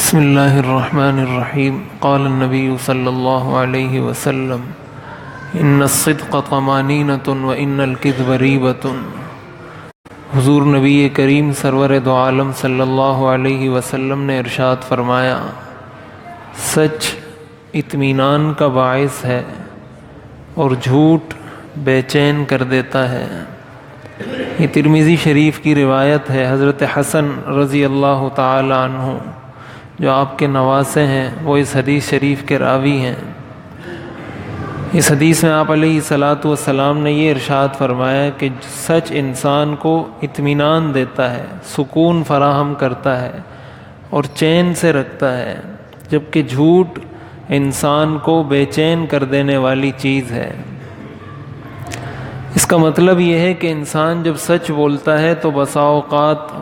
بسم اللہ الرحمن الرحیم قال النبی صلی اللہ علیہ وسلم ان الصدق طمانینۃ وان الکذب ریبۃ۔ حضور نبی کریم سرور دو عالم صلی اللہ علیہ وسلم نے ارشاد فرمایا، سچ اطمینان کا باعث ہے اور جھوٹ بے چین کر دیتا ہے۔ یہ ترمذی شریف کی روایت ہے۔ حضرت حسن رضی اللہ تعالی عنہ جو آپ کے نواسے ہیں وہ اس حدیث شریف کے راوی ہیں۔ اس حدیث میں آپ علیہ الصلاۃ والسلام نے یہ ارشاد فرمایا کہ سچ انسان کو اطمینان دیتا ہے، سکون فراہم کرتا ہے اور چین سے رکھتا ہے، جبکہ جھوٹ انسان کو بے چین کر دینے والی چیز ہے۔ اس کا مطلب یہ ہے کہ انسان جب سچ بولتا ہے تو بسا اوقات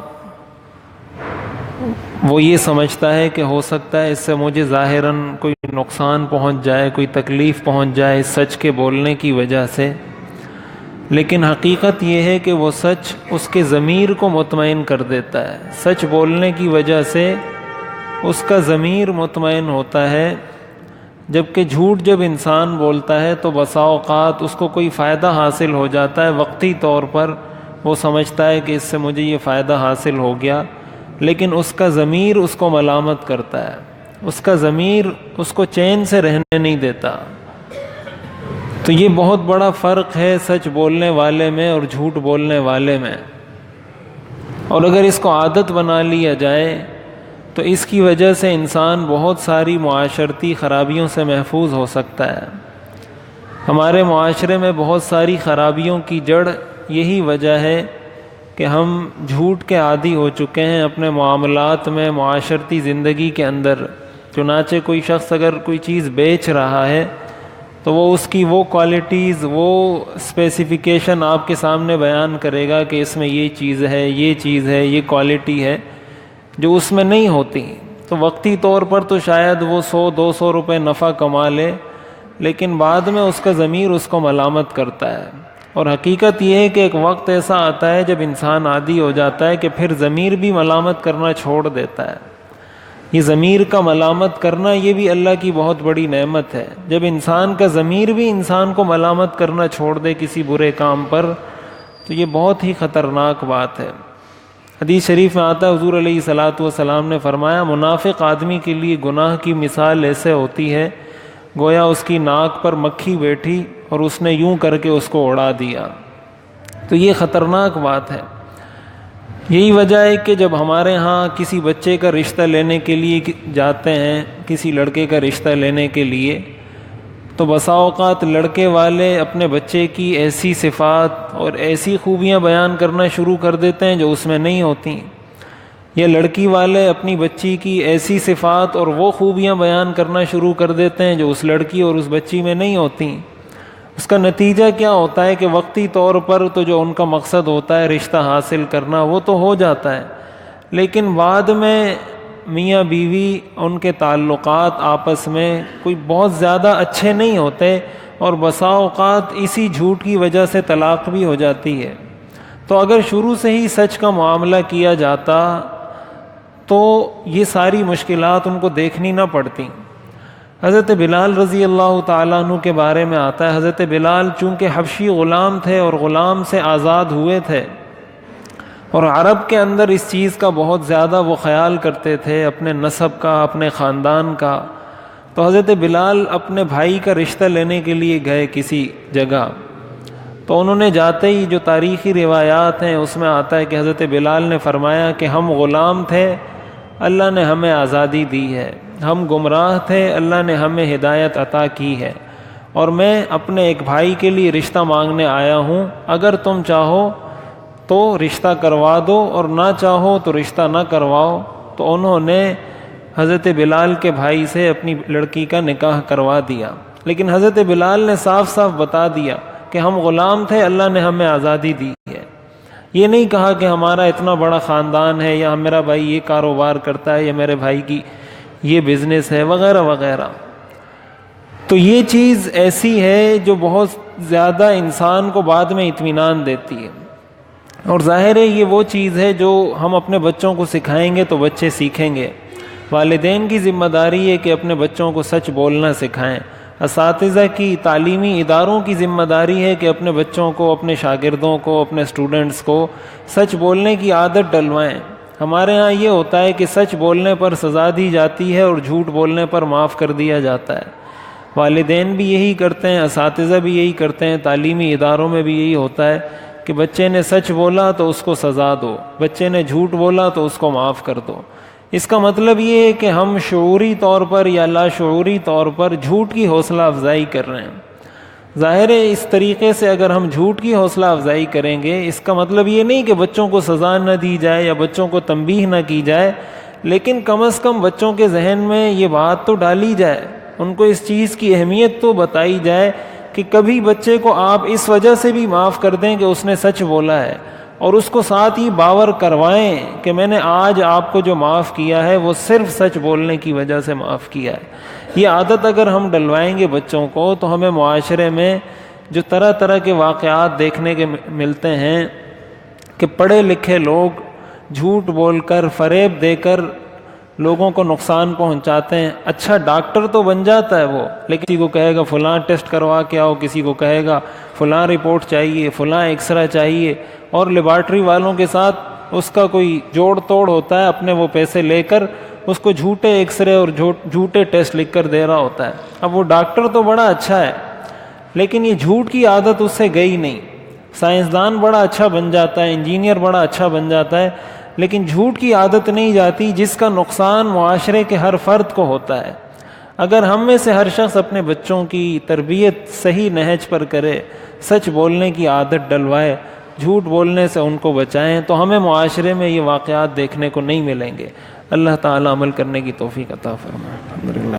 وہ یہ سمجھتا ہے کہ ہو سکتا ہے اس سے مجھے ظاہراً کوئی نقصان پہنچ جائے، کوئی تکلیف پہنچ جائے اس سچ کے بولنے کی وجہ سے، لیکن حقیقت یہ ہے کہ وہ سچ اس کے ضمیر کو مطمئن کر دیتا ہے۔ سچ بولنے کی وجہ سے اس کا ضمیر مطمئن ہوتا ہے، جبکہ جھوٹ جب انسان بولتا ہے تو بسا اوقات اس کو کوئی فائدہ حاصل ہو جاتا ہے، وقتی طور پر وہ سمجھتا ہے کہ اس سے مجھے یہ فائدہ حاصل ہو گیا، لیکن اس کا ضمیر اس کو ملامت کرتا ہے، اس کا ضمیر اس کو چین سے رہنے نہیں دیتا۔ تو یہ بہت بڑا فرق ہے سچ بولنے والے میں اور جھوٹ بولنے والے میں، اور اگر اس کو عادت بنا لیا جائے تو اس کی وجہ سے انسان بہت ساری معاشرتی خرابیوں سے محفوظ ہو سکتا ہے۔ ہمارے معاشرے میں بہت ساری خرابیوں کی جڑ یہی وجہ ہے کہ ہم جھوٹ کے عادی ہو چکے ہیں اپنے معاملات میں، معاشرتی زندگی کے اندر۔ چنانچہ کوئی شخص اگر کوئی چیز بیچ رہا ہے تو وہ اس کی وہ کوالٹیز، وہ اسپیسیفیکیشن آپ کے سامنے بیان کرے گا کہ اس میں یہ چیز ہے، یہ چیز ہے، یہ کوالٹی ہے، جو اس میں نہیں ہوتی۔ تو وقتی طور پر تو شاید وہ 100-200 روپے نفع کما لے، لیکن بعد میں اس کا ضمیر اس کو ملامت کرتا ہے۔ اور حقیقت یہ ہے کہ ایک وقت ایسا آتا ہے جب انسان عادی ہو جاتا ہے کہ پھر ضمیر بھی ملامت کرنا چھوڑ دیتا ہے۔ یہ ضمیر کا ملامت کرنا یہ بھی اللہ کی بہت بڑی نعمت ہے۔ جب انسان کا ضمیر بھی انسان کو ملامت کرنا چھوڑ دے کسی برے کام پر تو یہ بہت ہی خطرناک بات ہے۔ حدیث شریف میں آتا ہے، حضور علیہ الصلاۃ والسلام نے فرمایا، منافق آدمی کے لیے گناہ کی مثال ایسے ہوتی ہے گویا اس کی ناک پر مکھی بیٹھی اور اس نے یوں کر کے اس کو اڑا دیا۔ تو یہ خطرناک بات ہے۔ یہی وجہ ہے کہ جب ہمارے ہاں کسی بچے کا رشتہ لینے کے لیے جاتے ہیں، کسی لڑکے کا رشتہ لینے کے لیے، تو بسا اوقات لڑکے والے اپنے بچے کی ایسی صفات اور ایسی خوبیاں بیان کرنا شروع کر دیتے ہیں جو اس میں نہیں ہوتی، یا لڑکی والے اپنی بچی کی ایسی صفات اور وہ خوبیاں بیان کرنا شروع کر دیتے ہیں جو اس لڑکی اور اس بچی میں نہیں ہوتی۔ اس کا نتیجہ کیا ہوتا ہے کہ وقتی طور پر تو جو ان کا مقصد ہوتا ہے رشتہ حاصل کرنا وہ تو ہو جاتا ہے، لیکن بعد میں میاں بیوی ان کے تعلقات آپس میں کوئی بہت زیادہ اچھے نہیں ہوتے، اور بسا اوقات اسی جھوٹ کی وجہ سے طلاق بھی ہو جاتی ہے۔ تو اگر شروع سے ہی سچ کا معاملہ کیا جاتا تو یہ ساری مشکلات ان کو دیکھنی نہ پڑتی۔ حضرت بلال رضی اللہ تعالیٰ عنہ کے بارے میں آتا ہے، حضرت بلال چونکہ حبشی غلام تھے اور غلام سے آزاد ہوئے تھے، اور عرب کے اندر اس چیز کا بہت زیادہ وہ خیال کرتے تھے اپنے نسب کا، اپنے خاندان کا، تو حضرت بلال اپنے بھائی کا رشتہ لینے کے لیے گئے کسی جگہ، تو انہوں نے جاتے ہی جو تاریخی روایات ہیں اس میں آتا ہے کہ حضرت بلال نے فرمایا کہ ہم غلام تھے، اللہ نے ہمیں آزادی دی ہے، ہم گمراہ تھے، اللہ نے ہمیں ہدایت عطا کی ہے، اور میں اپنے ایک بھائی کے لیے رشتہ مانگنے آیا ہوں، اگر تم چاہو تو رشتہ کروا دو اور نہ چاہو تو رشتہ نہ کرواؤ۔ تو انہوں نے حضرت بلال کے بھائی سے اپنی لڑکی کا نکاح کروا دیا، لیکن حضرت بلال نے صاف صاف بتا دیا کہ ہم غلام تھے، اللہ نے ہمیں آزادی دی ہے۔ یہ نہیں کہا کہ ہمارا اتنا بڑا خاندان ہے، یا میرا بھائی یہ کاروبار کرتا ہے، یا میرے بھائی کی یہ بزنس ہے، وغیرہ وغیرہ۔ تو یہ چیز ایسی ہے جو بہت زیادہ انسان کو بعد میں اطمینان دیتی ہے، اور ظاہر ہے یہ وہ چیز ہے جو ہم اپنے بچوں کو سکھائیں گے تو بچے سیکھیں گے۔ والدین کی ذمہ داری ہے کہ اپنے بچوں کو سچ بولنا سکھائیں، اساتذہ کی، تعلیمی اداروں کی ذمہ داری ہے کہ اپنے بچوں کو، اپنے شاگردوں کو، اپنے اسٹوڈنٹس کو سچ بولنے کی عادت ڈلوائیں۔ ہمارے ہاں یہ ہوتا ہے کہ سچ بولنے پر سزا دی جاتی ہے اور جھوٹ بولنے پر معاف کر دیا جاتا ہے۔ والدین بھی یہی کرتے ہیں، اساتذہ بھی یہی کرتے ہیں، تعلیمی اداروں میں بھی یہی ہوتا ہے کہ بچے نے سچ بولا تو اس کو سزا دو، بچے نے جھوٹ بولا تو اس کو معاف کر دو۔ اس کا مطلب یہ ہے کہ ہم شعوری طور پر یا لاشعوری طور پر جھوٹ کی حوصلہ افزائی کر رہے ہیں۔ ظاہر ہے اس طریقے سے اگر ہم جھوٹ کی حوصلہ افزائی کریں گے، اس کا مطلب یہ نہیں کہ بچوں کو سزا نہ دی جائے یا بچوں کو تنبیہ نہ کی جائے، لیکن کم از کم بچوں کے ذہن میں یہ بات تو ڈالی جائے، ان کو اس چیز کی اہمیت تو بتائی جائے کہ کبھی بچے کو آپ اس وجہ سے بھی معاف کر دیں کہ اس نے سچ بولا ہے، اور اس کو ساتھ ہی باور کروائیں کہ میں نے آج آپ کو جو معاف کیا ہے وہ صرف سچ بولنے کی وجہ سے معاف کیا ہے۔ یہ عادت اگر ہم ڈلوائیں گے بچوں کو تو ہمیں معاشرے میں جو طرح طرح کے واقعات دیکھنے کے ملتے ہیں کہ پڑھے لکھے لوگ جھوٹ بول کر، فریب دے کر لوگوں کو نقصان پہنچاتے ہیں۔ اچھا ڈاکٹر تو بن جاتا ہے وہ، لیکن کسی کو کہے گا فلاں ٹیسٹ کروا کے آؤ، کسی کو کہے گا فلاں رپورٹ چاہیے، فلاں ایکسرا چاہیے، اور لیبارٹری والوں کے ساتھ اس کا کوئی جوڑ توڑ ہوتا ہے، اپنے وہ پیسے لے کر اس کو جھوٹے ایکسرے اور جھوٹے ٹیسٹ لکھ کر دے رہا ہوتا ہے۔ اب وہ ڈاکٹر تو بڑا اچھا ہے، لیکن یہ جھوٹ کی عادت اس سے گئی نہیں۔ سائنسدان بڑا اچھا بن جاتا ہے، انجینئر بڑا اچھا بن جاتا ہے، لیکن جھوٹ کی عادت نہیں جاتی، جس کا نقصان معاشرے کے ہر فرد کو ہوتا ہے۔ اگر ہم میں سے ہر شخص اپنے بچوں کی تربیت صحیح نہج پر کرے، سچ بولنے کی عادت ڈلوائے، جھوٹ بولنے سے ان کو بچائیں، تو ہمیں معاشرے میں یہ واقعات دیکھنے کو نہیں ملیں گے۔ اللہ تعالیٰ عمل کرنے کی توفیق عطا فرمائے۔ الحمدللہ۔